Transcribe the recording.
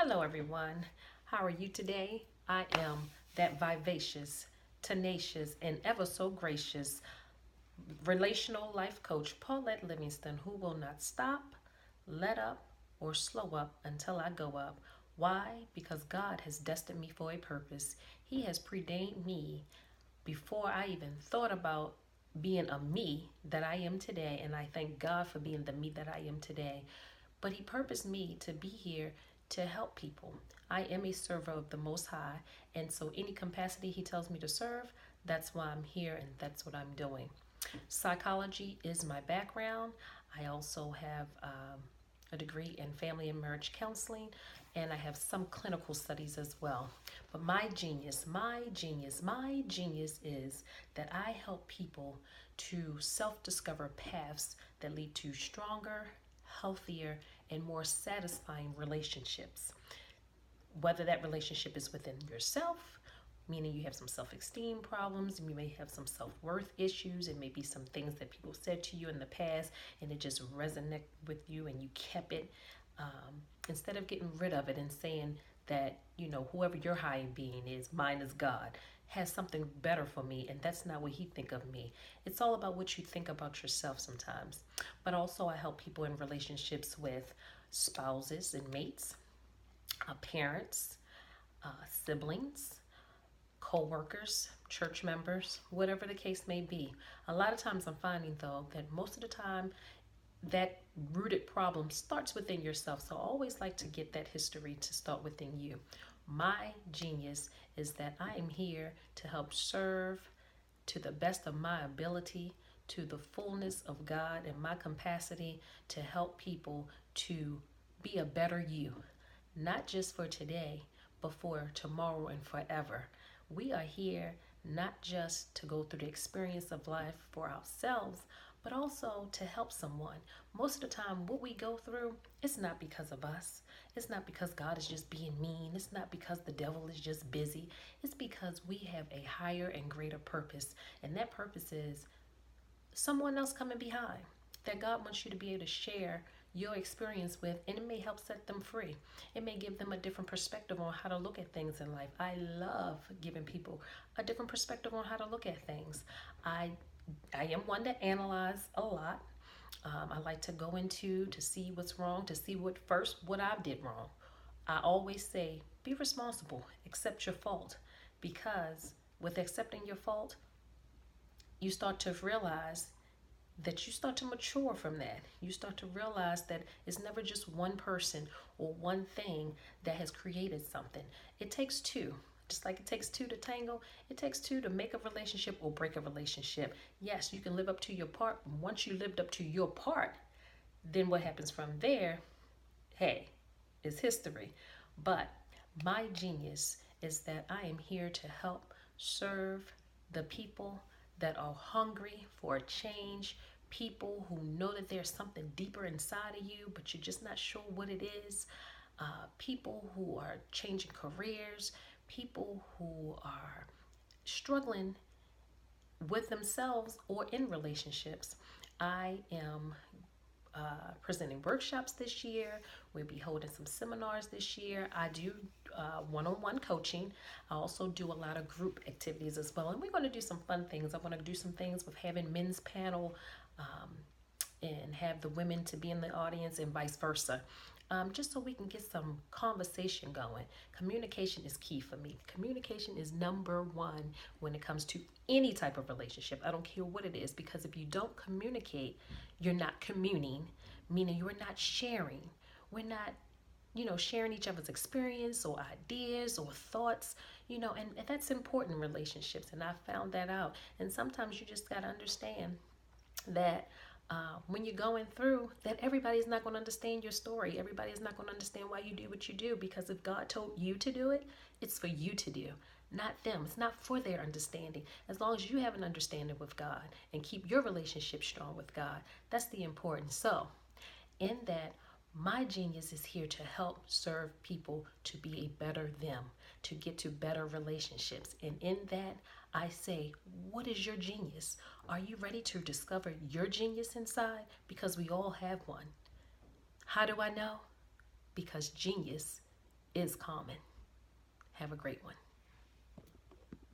Hello, everyone. How are you today? I am that vivacious, tenacious, and ever so gracious relational life coach, Paulette Livingston, who will not stop, let up, or slow up until I go up. Why? Because God has destined me for a purpose. He has predained me before I even thought about being a me that I am today, and I thank God for being the me that I am today. But He purposed me to be here to help people. I am a server of the Most High, and so any capacity He tells me to serve, that's why I'm here and that's what I'm doing. Psychology is my background. I also have a degree in family and marriage counseling, and I have some clinical studies as well. But my genius is that I help people to self discover paths that lead to stronger, healthier, and more satisfying relationships. Whether that relationship is within yourself, meaning you have some self-esteem problems, and you may have some self-worth issues, it may be some things that people said to you in the past and it just resonated with you and you kept it. Instead of getting rid of it and saying that, whoever your higher being is, mine is God, has something better for me, and that's not what He think of me. It's all about what you think about yourself sometimes. But also I help people in relationships with spouses and mates, parents, siblings, co-workers, church members, whatever the case may be. A lot of times I'm finding though that most of the time that rooted problem starts within yourself. So I always like to get that history to start within you. My genius is that I am here to help serve to the best of my ability, to the fullness of God and my capacity to help people to be a better you, not just for today, but for tomorrow and forever. We are here not just to go through the experience of life for ourselves, but also to help someone. Most of the time, what we go through, it's not because of us. It's not because God is just being mean. It's not because the devil is just busy. It's because we have a higher and greater purpose. And that purpose is someone else coming behind that God wants you to be able to share your experience with, and it may help set them free. It may give them a different perspective on how to look at things in life. I love giving people a different perspective on how to look at things. I am one to analyze a lot. I like to go into to see what's wrong, to see what I did wrong. I always say, be responsible, accept your fault, because with accepting your fault, you start to realize that you start to mature from that. You start to realize that it's never just one person or one thing that has created something. It takes two. Just like it takes two to tango, it takes two to make a relationship or break a relationship. Yes, you can live up to your part. Once you lived up to your part, then what happens from there, hey, is history. But my genius is that I am here to help serve the people that are hungry for a change, people who know that there's something deeper inside of you, but you're just not sure what it is, people who are changing careers, people who are struggling with themselves or in relationships. I am presenting workshops this year. We'll be holding some seminars this year. I do one-on-one coaching. I also do a lot of group activities as well. And we're going to do some fun things. I want to do some things with having men's panel and have the women to be in the audience and vice versa. Just so we can get some conversation going. Communication is key for me. Communication is number one when it comes to any type of relationship. I don't care what it is, because if you don't communicate, you're not communing, meaning you're not sharing. We're not, sharing each other's experience or ideas or thoughts, and that's important in relationships. And I found that out. And sometimes you just got to understand that when you're going through that, everybody's not going to understand your story. Everybody's not going to understand why you do what you do, because if God told you to do it, it's for you to do, not them. It's not for their understanding. As long as you have an understanding with God and keep your relationship strong with God, that's the importance. So in that, my genius is here to help serve people to be a better them, to get to better relationships. And in that, I say, what is your genius? Are you ready to discover your genius inside? Because we all have one. How do I know? Because genius is common. Have a great one.